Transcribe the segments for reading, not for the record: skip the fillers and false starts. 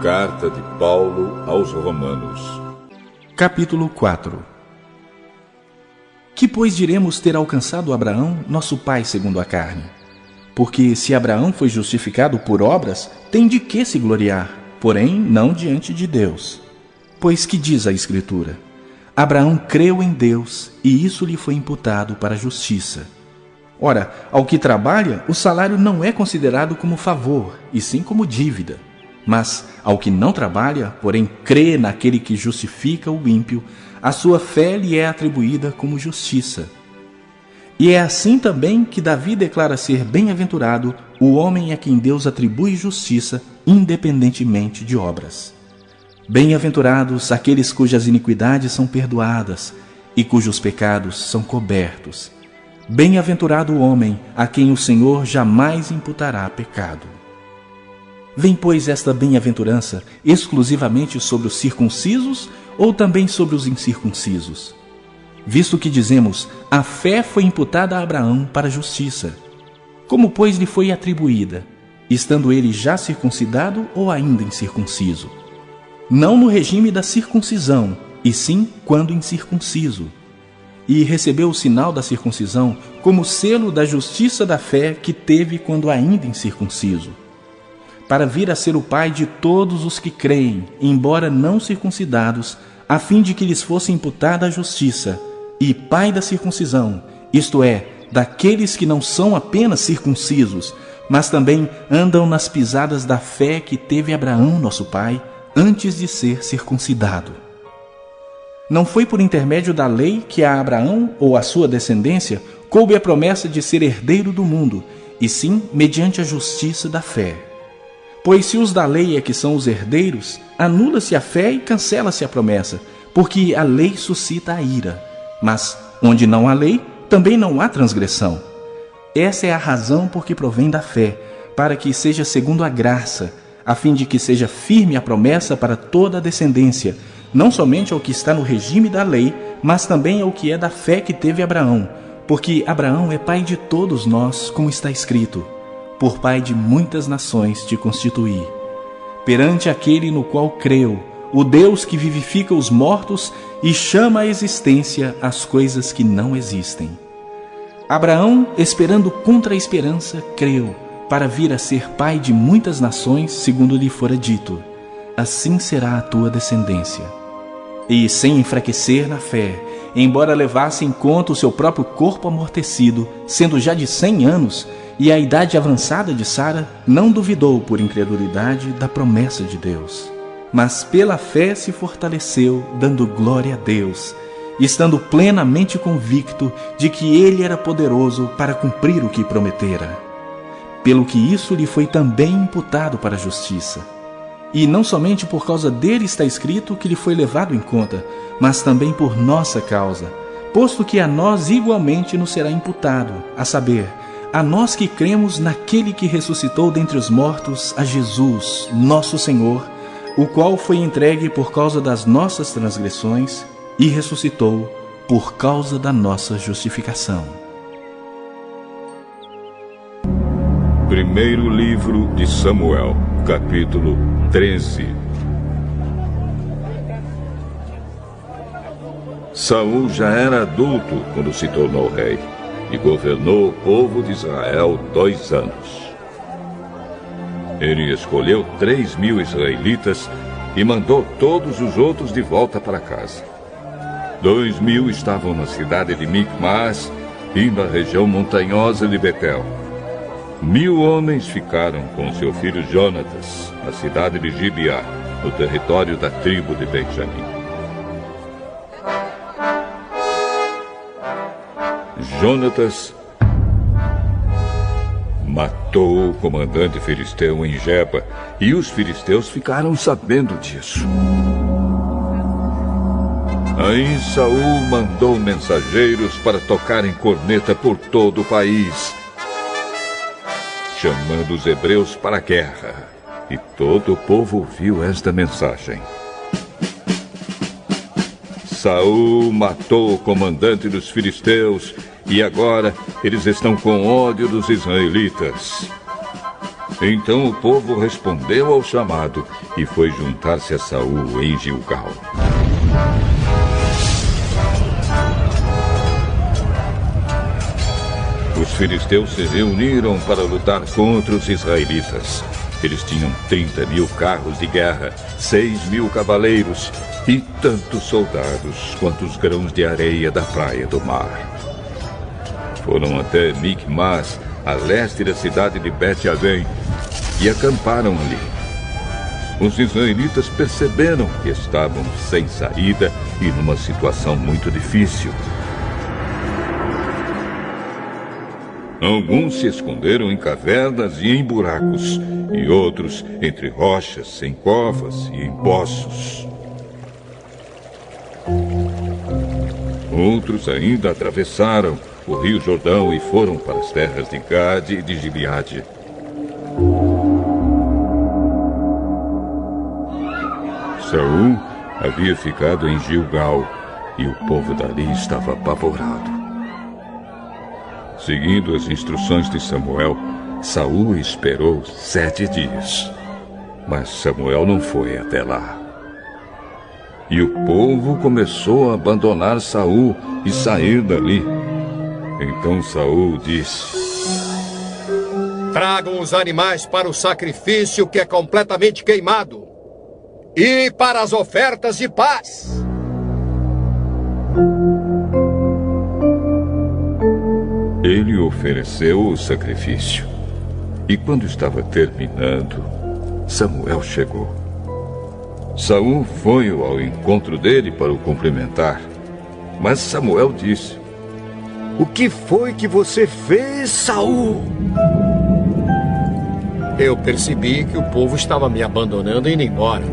Carta de Paulo aos Romanos. Capítulo 4. Que, pois, diremos ter alcançado Abraão, nosso pai segundo a carne? Porque se Abraão foi justificado por obras, tem de que se gloriar, porém não diante de Deus. Pois que diz a Escritura? Abraão creu em Deus, e isso lhe foi imputado para a justiça. Ora, ao que trabalha, o salário não é considerado como favor, e sim como dívida. Mas ao que não trabalha, porém crê naquele que justifica o ímpio, a sua fé lhe é atribuída como justiça. E é assim também que Davi declara ser bem-aventurado o homem a quem Deus atribui justiça, independentemente de obras. Bem-aventurados aqueles cujas iniquidades são perdoadas e cujos pecados são cobertos. Bem-aventurado o homem a quem o Senhor jamais imputará pecado. Vem, pois, esta bem-aventurança exclusivamente sobre os circuncisos ou também sobre os incircuncisos? Visto que dizemos, a fé foi imputada a Abraão para a justiça. Como, pois, lhe foi atribuída, estando ele já circuncidado ou ainda incircunciso? Não no regime da circuncisão, e sim quando incircunciso. E recebeu o sinal da circuncisão como selo da justiça da fé que teve quando ainda incircunciso, para vir a ser o pai de todos os que creem, embora não circuncidados, a fim de que lhes fosse imputada a justiça, e pai da circuncisão, isto é, daqueles que não são apenas circuncisos, mas também andam nas pisadas da fé que teve Abraão, nosso pai, antes de ser circuncidado. Não foi por intermédio da lei que a Abraão ou a sua descendência coube a promessa de ser herdeiro do mundo, e sim mediante a justiça da fé. Pois se os da lei é que são os herdeiros, anula-se a fé e cancela-se a promessa, porque a lei suscita a ira. Mas onde não há lei, também não há transgressão. Essa é a razão por que provém da fé, para que seja segundo a graça, a fim de que seja firme a promessa para toda a descendência, não somente ao que está no regime da lei, mas também ao que é da fé que teve Abraão, porque Abraão é pai de todos nós, como está escrito: por pai de muitas nações te constituí. Perante aquele no qual creu, o Deus que vivifica os mortos e chama à existência as coisas que não existem. Abraão, esperando contra a esperança, creu, para vir a ser pai de muitas nações, segundo lhe fora dito: assim será a tua descendência. E, sem enfraquecer na fé, embora levasse em conta o seu próprio corpo amortecido, sendo já de 100 anos, e a idade avançada de Sara, não duvidou por incredulidade da promessa de Deus. Mas pela fé se fortaleceu, dando glória a Deus, estando plenamente convicto de que Ele era poderoso para cumprir o que prometera. Pelo que isso lhe foi também imputado para a justiça. E não somente por causa dele está escrito que lhe foi levado em conta, mas também por nossa causa, posto que a nós igualmente nos será imputado, a saber, a nós que cremos naquele que ressuscitou dentre os mortos, a Jesus, nosso Senhor, o qual foi entregue por causa das nossas transgressões e ressuscitou por causa da nossa justificação. Primeiro livro de Samuel, capítulo 13. Saul já era adulto quando se tornou rei e governou o povo de Israel 2 anos. Ele escolheu 3.000 israelitas e mandou todos os outros de volta para casa. 2.000 estavam na cidade de Micmas e na região montanhosa de Betel. 1.000 homens ficaram com seu filho Jonatas, na cidade de Gibeá, no território da tribo de Benjamim. Jonatas matou o comandante filisteu em Geba, e os filisteus ficaram sabendo disso. Aí Saul mandou mensageiros para tocarem corneta por todo o país, chamando os hebreus para a guerra. E todo o povo ouviu esta mensagem. Saul matou o comandante dos filisteus, e agora eles estão com ódio dos israelitas. Então o povo respondeu ao chamado e foi juntar-se a Saul em Gilgal. Os filisteus se reuniram para lutar contra os israelitas. Eles tinham 30.000 carros de guerra, 6.000 cavaleiros e tantos soldados quanto os grãos de areia da praia do mar. Foram até Micmas, a leste da cidade de Bet-Avém, e acamparam ali. Os israelitas perceberam que estavam sem saída e numa situação muito difícil. Alguns se esconderam em cavernas e em buracos, e outros entre rochas, em covas e em poços. Outros ainda atravessaram o rio Jordão e foram para as terras de Gade e de Gileade. Saul havia ficado em Gilgal e o povo dali estava apavorado. Seguindo as instruções de Samuel, Saul esperou 7 dias. Mas Samuel não foi até lá. E o povo começou a abandonar Saul e sair dali. Então Saul disse: tragam os animais para o sacrifício que é completamente queimado e para as ofertas de paz. Ele ofereceu o sacrifício. E quando estava terminando, Samuel chegou. Saul foi ao encontro dele para o cumprimentar. Mas Samuel disse: o que foi que você fez, Saul? Eu percebi que o povo estava me abandonando e indo embora.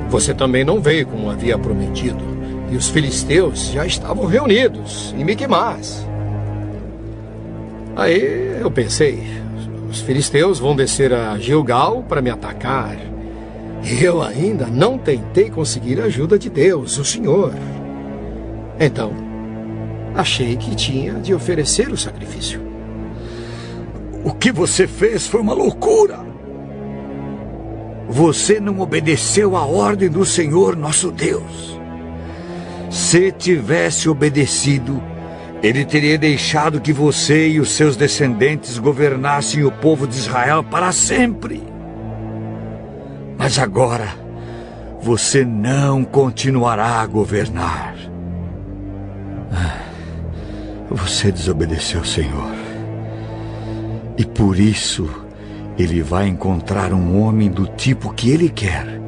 Você também não veio como havia prometido. E os filisteus já estavam reunidos em Micmas. Aí eu pensei, os filisteus vão descer a Gilgal para me atacar. E eu ainda não tentei conseguir a ajuda de Deus, o Senhor. Então, achei que tinha de oferecer o sacrifício. O que você fez foi uma loucura. Você não obedeceu à ordem do Senhor nosso Deus. Se tivesse obedecido, Ele teria deixado que você e os seus descendentes governassem o povo de Israel para sempre. Mas agora, você não continuará a governar. Você desobedeceu ao Senhor. E por isso, Ele vai encontrar um homem do tipo que Ele quer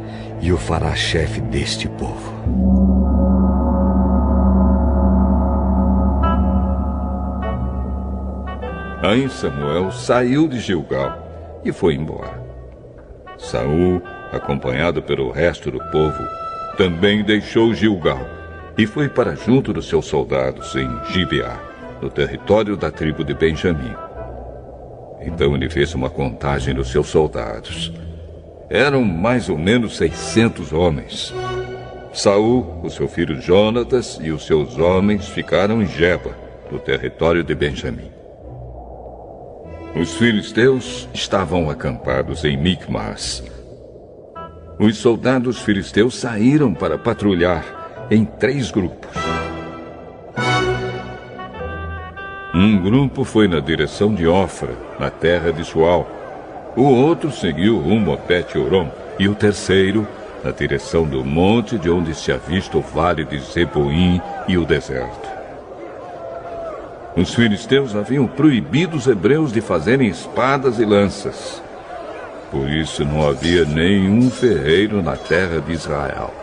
e o fará chefe deste povo. Aí Samuel saiu de Gilgal e foi embora. Saul, acompanhado pelo resto do povo, também deixou Gilgal e foi para junto dos seus soldados em Gibeá, no território da tribo de Benjamim. Então ele fez uma contagem dos seus soldados. Eram mais ou menos 600 homens. Saul, o seu filho Jonatas e os seus homens ficaram em Geba, no território de Benjamim. Os filisteus estavam acampados em Micmas. Os soldados filisteus saíram para patrulhar em 3 grupos. Um grupo foi na direção de Ofra, na terra de Sual. O outro seguiu rumo a Bet-Horon e o terceiro na direção do monte de onde se avista o vale de Zeboim e o deserto. Os filisteus haviam proibido os hebreus de fazerem espadas e lanças. Por isso não havia nenhum ferreiro na terra de Israel.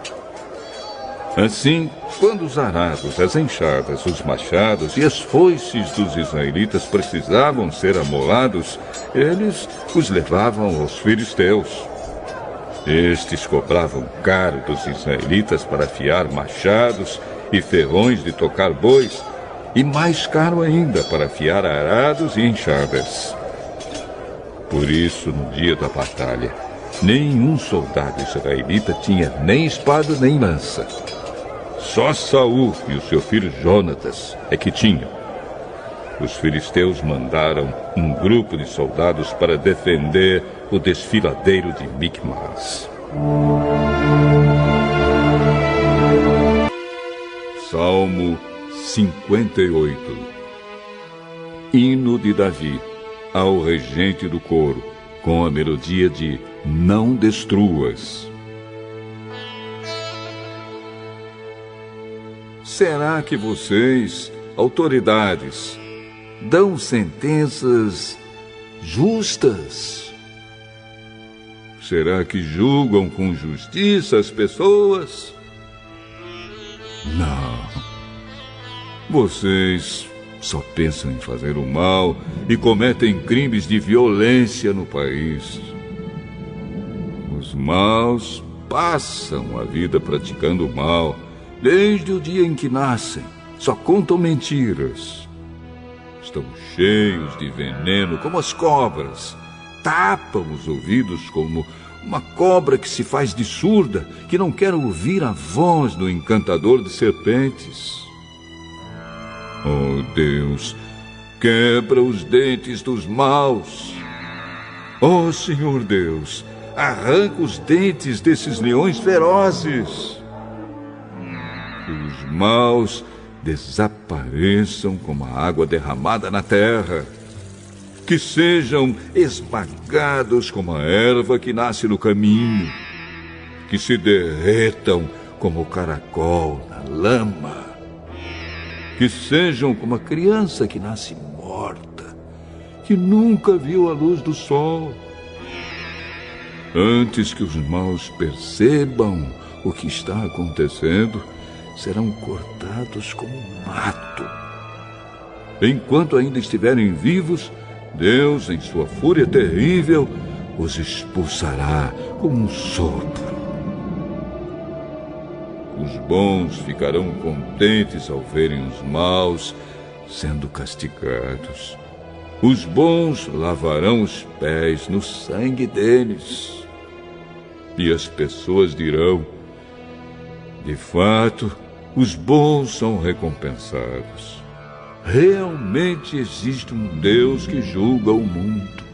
Assim, quando os arados, as enxadas, os machados e as foices dos israelitas precisavam ser amolados, eles os levavam aos filisteus. Estes cobravam caro dos israelitas para afiar machados e ferrões de tocar bois, e mais caro ainda para afiar arados e enxadas. Por isso, no dia da batalha, nenhum soldado israelita tinha nem espada nem lança. Só Saul e o seu filho Jonatas é que tinham. os filisteus mandaram um grupo de soldados para defender o desfiladeiro de Micmas. Salmo 58. Hino de Davi ao regente do coro, com a melodia de Não Destruas. Será que vocês, autoridades, dão sentenças justas? Será que julgam com justiça as pessoas? Não. Vocês só pensam em fazer o mal e cometem crimes de violência no país. Os maus passam a vida praticando o mal desde o dia em que nascem. Só contam mentiras. Estão cheios de veneno como as cobras. Tapam os ouvidos como uma cobra que se faz de surda, que não quer ouvir a voz do encantador de serpentes. Oh, Deus, quebra os dentes dos maus. Oh, Senhor Deus, arranca os dentes desses leões ferozes. Que os maus desapareçam como a água derramada na terra. Que sejam esmagados como a erva que nasce no caminho. Que se derretam como o caracol na lama. Que sejam como a criança que nasce morta, que nunca viu a luz do sol. Antes que os maus percebam o que está acontecendo, serão cortados como mato. Enquanto ainda estiverem vivos, Deus, em sua fúria terrível, os expulsará como um sopro. Os bons ficarão contentes ao verem os maus sendo castigados. Os bons lavarão os pés no sangue deles. E as pessoas dirão: de fato, os bons são recompensados. Realmente existe um Deus que julga o mundo.